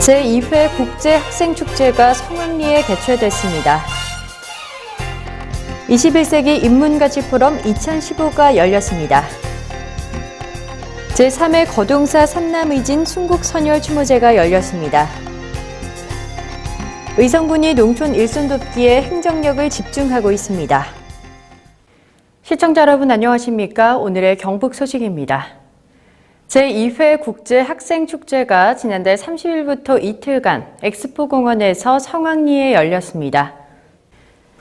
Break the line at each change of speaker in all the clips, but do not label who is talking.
제2회 국제학생축제가 성황리에 개최됐습니다. 21세기 인문가치 포럼 2015가 열렸습니다. 제3회 거동사 산남의진 순국선열추모제가 열렸습니다. 의성군이 농촌 일손 돕기에 행정력을 집중하고 있습니다. 시청자 여러분 안녕하십니까? 오늘의 경북 소식입니다. 제2회 국제학생축제가 지난달 30일부터 이틀간 엑스포공원에서 성황리에 열렸습니다.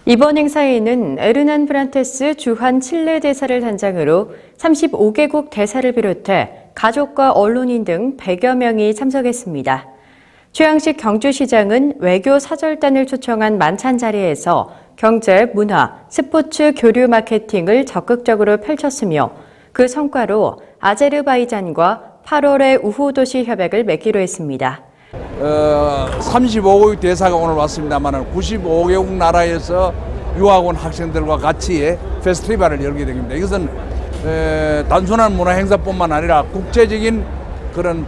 이번 행사에는 에르난 브란테스 주한 칠레 대사를 단장으로 35개국 대사를 비롯해 가족과 언론인 등 100여 명이 참석했습니다. 최양식 경주시장은 외교 사절단을 초청한 만찬 자리에서 경제, 문화, 스포츠, 교류 마케팅을 적극적으로 펼쳤으며 그 성과로 아제르바이잔과 8월에 우후도시 협약을 맺기로 했습니다.
35개국 대사가 오늘 왔습니다만 95개국 나라에서 유학 온 학생들과 같이 페스티벌을 열게 됩니다. 이것은 단순한 문화 행사뿐만 아니라 국제적인 그런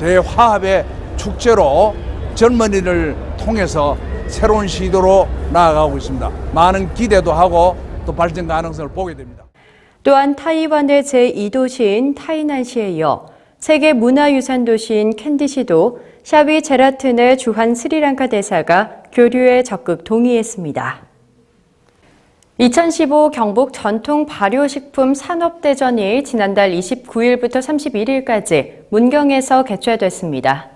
대화합의 축제로 젊은이를 통해서 새로운 시도로 나아가고 있습니다. 많은 기대도 하고 또 발전 가능성을 보게 됩니다.
또한 타이완의 제2도시인 타이난시에 이어 세계 문화유산 도시인 캔디시도 샤비 제라튼의 주한 스리랑카 대사가 교류에 적극 동의했습니다. 2015 경북 전통 발효식품 산업대전이 지난달 29일부터 31일까지 문경에서 개최됐습니다.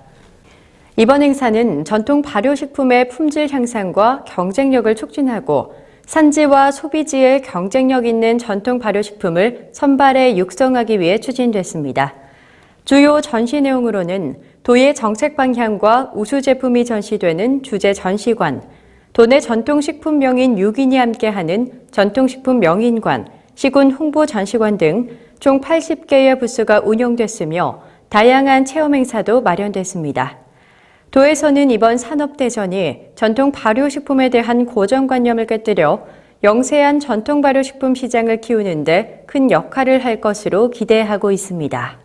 이번 행사는 전통 발효식품의 품질 향상과 경쟁력을 촉진하고 산지와 소비지의 경쟁력 있는 전통 발효식품을 선발해 육성하기 위해 추진됐습니다. 주요 전시 내용으로는 도의 정책 방향과 우수 제품이 전시되는 주제 전시관, 도내 전통식품 명인 6인이 함께하는 전통식품 명인관, 시군 홍보 전시관 등 총 80개의 부스가 운영됐으며 다양한 체험 행사도 마련됐습니다. 도에서는 이번 산업대전이 전통 발효식품에 대한 고정관념을 깨뜨려 영세한 전통 발효식품 시장을 키우는 데 큰 역할을 할 것으로 기대하고 있습니다.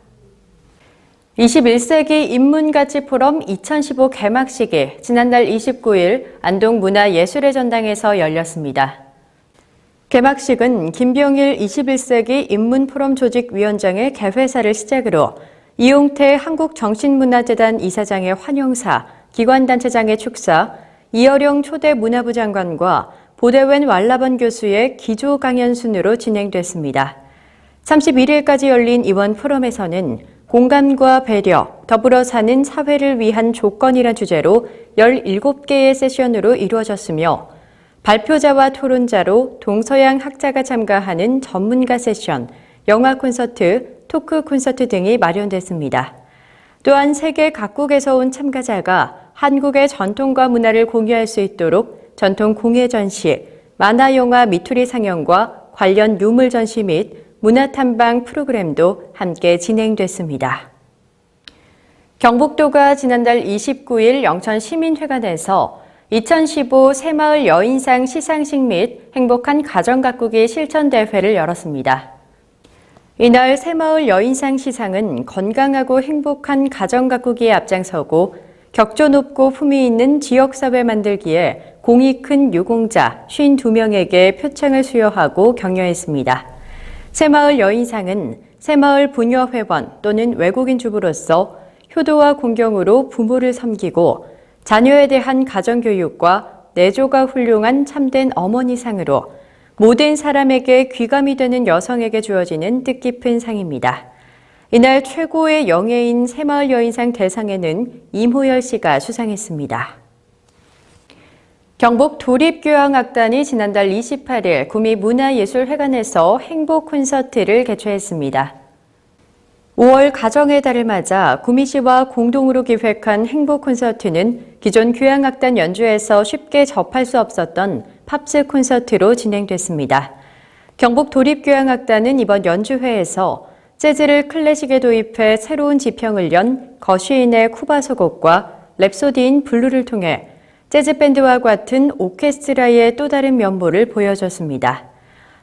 21세기 인문가치 포럼 2015 개막식이 지난달 29일 안동 문화예술의 전당에서 열렸습니다. 개막식은 김병일 21세기 인문포럼 조직위원장의 개회사를 시작으로 이용태 한국정신문화재단 이사장의 환영사, 기관단체장의 축사, 이어령 초대 문화부 장관과 보대웬 왈라번 교수의 기조 강연 순으로 진행됐습니다. 31일까지 열린 이번 포럼에서는 공감과 배려, 더불어 사는 사회를 위한 조건이란 주제로 17개의 세션으로 이루어졌으며 발표자와 토론자로 동서양 학자가 참가하는 전문가 세션, 영화 콘서트, 토크 콘서트 등이 마련됐습니다. 또한 세계 각국에서 온 참가자가 한국의 전통과 문화를 공유할 수 있도록 전통 공예 전시, 만화 영화 미투리 상영과 관련 유물 전시 및 문화 탐방 프로그램도 함께 진행됐습니다. 경북도가 지난달 29일 영천시민회관에서 2015 새마을 여인상 시상식 및 행복한 가정 가꾸기 실천대회를 열었습니다. 이날 새마을 여인상 시상은 건강하고 행복한 가정 가꾸기에 앞장서고 격조 높고 품위 있는 지역사회 만들기에 공이 큰 유공자 52명에게 표창을 수여하고 격려했습니다. 새마을 여인상은 새마을 부녀회원 또는 외국인 주부로서 효도와 공경으로 부모를 섬기고 자녀에 대한 가정교육과 내조가 훌륭한 참된 어머니상으로 모든 사람에게 귀감이 되는 여성에게 주어지는 뜻깊은 상입니다. 이날 최고의 영예인 새마을 여인상 대상에는 임호열 씨가 수상했습니다. 경북 도립교향악단이 지난달 28일 구미문화예술회관에서 행복 콘서트를 개최했습니다. 5월 가정의 달을 맞아 구미시와 공동으로 기획한 행복 콘서트는 기존 교향악단 연주에서 쉽게 접할 수 없었던 팝스 콘서트로 진행됐습니다. 경북 도립교향악단은 이번 연주회에서 재즈를 클래식에 도입해 새로운 지평을 연 거시인의 쿠바 소곡과 랩소디인 블루를 통해 재즈밴드와 같은 오케스트라의 또 다른 면모를 보여줬습니다.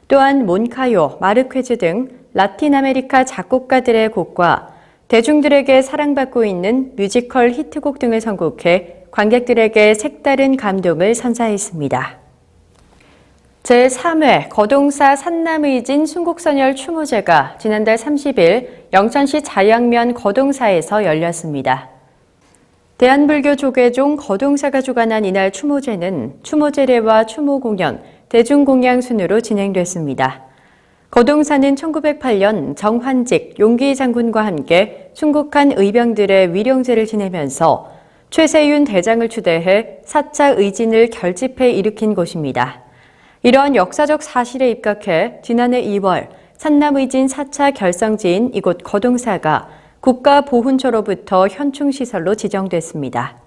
또한 몬카요, 마르퀘즈 등 라틴 아메리카 작곡가들의 곡과 대중들에게 사랑받고 있는 뮤지컬 히트곡 등을 선곡해 관객들에게 색다른 감동을 선사했습니다. 제3회 거동사 산남의진 순국선열 추모제가 지난달 30일 영천시 자양면 거동사에서 열렸습니다. 대한불교 조계종 거동사가 주관한 이날 추모제는 추모제례와 추모공연, 대중공양 순으로 진행됐습니다. 거동사는 1908년 정환직, 용기 장군과 함께 순국한 의병들의 위령제를 지내면서 최세윤 대장을 추대해 4차 의진을 결집해 일으킨 곳입니다. 이러한 역사적 사실에 입각해 지난해 2월 산남의진 4차 결성지인 이곳 거동사가 국가보훈처로부터 현충시설로 지정됐습니다.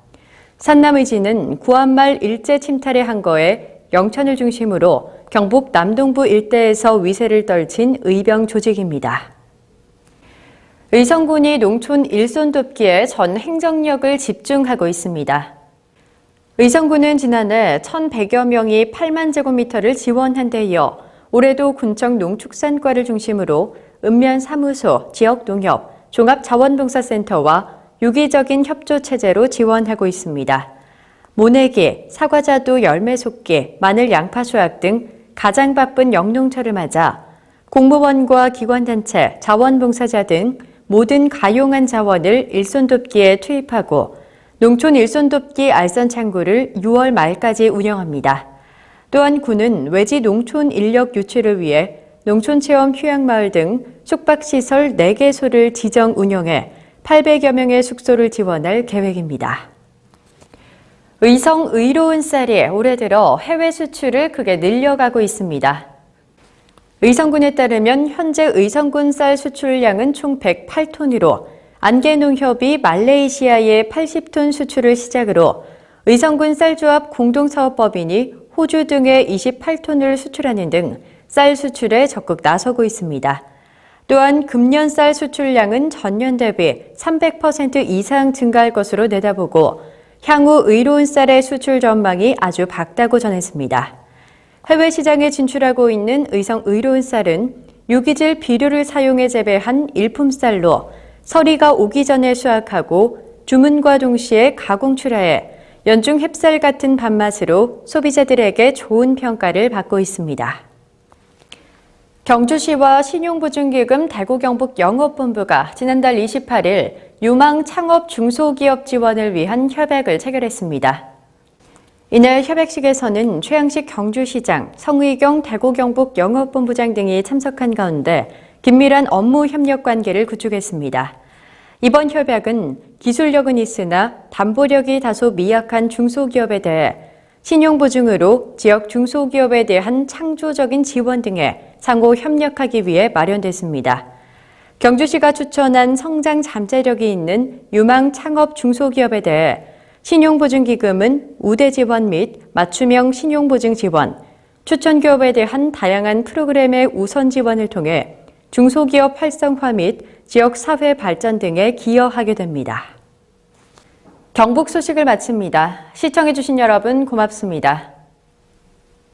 산남의진은 구한말 일제 침탈의 항거에 영천을 중심으로 경북 남동부 일대에서 위세를 떨친 의병 조직입니다. 의성군이 농촌 일손 돕기에 전 행정력을 집중하고 있습니다. 의성군은 지난해 1,100여 명이 8만 제곱미터를 지원한 데 이어 올해도 군청 농축산과를 중심으로 읍면사무소, 지역농협, 종합자원봉사센터와 유기적인 협조체제로 지원하고 있습니다. 모내기, 사과자두 열매 속기, 마늘 양파 수확 등 가장 바쁜 영농철을 맞아 공무원과 기관단체, 자원봉사자 등 모든 가용한 자원을 일손돕기에 투입하고 농촌 일손돕기 알선 창구를 6월 말까지 운영합니다. 또한 군은 외지 농촌 인력 유치를 위해 농촌체험 휴양마을 등 숙박시설 4개소를 지정 운영해 800여 명의 숙소를 지원할 계획입니다. 의성 의로운 쌀이 올해 들어 해외 수출을 크게 늘려가고 있습니다. 의성군에 따르면 현재 의성군 쌀 수출량은 총 108톤으로 안개농협이 말레이시아에 80톤 수출을 시작으로 의성군 쌀조합 공동사업법인이 호주 등에 28톤을 수출하는 등 쌀 수출에 적극 나서고 있습니다. 또한 금년 쌀 수출량은 전년 대비 300% 이상 증가할 것으로 내다보고 향후 의로운 쌀의 수출 전망이 아주 밝다고 전했습니다. 해외 시장에 진출하고 있는 의성 의로운 쌀은 유기질 비료를 사용해 재배한 일품 쌀로 서리가 오기 전에 수확하고 주문과 동시에 가공 출하해 연중 햅쌀 같은 밥맛으로 소비자들에게 좋은 평가를 받고 있습니다. 경주시와 신용보증기금 대구경북 영업본부가 지난달 28일 유망 창업 중소기업 지원을 위한 협약을 체결했습니다. 이날 협약식에서는 최양식 경주시장, 성의경 대구경북 영업본부장 등이 참석한 가운데 긴밀한 업무 협력 관계를 구축했습니다. 이번 협약은 기술력은 있으나 담보력이 다소 미약한 중소기업에 대해 신용보증으로 지역 중소기업에 대한 창조적인 지원 등에 상호 협력하기 위해 마련됐습니다. 경주시가 추천한 성장 잠재력이 있는 유망 창업 중소기업에 대해 신용보증기금은 우대 지원 및 맞춤형 신용보증 지원, 추천기업에 대한 다양한 프로그램의 우선 지원을 통해 중소기업 활성화 및 지역사회 발전 등에 기여하게 됩니다. 경북 소식을 마칩니다. 시청해주신 여러분 고맙습니다.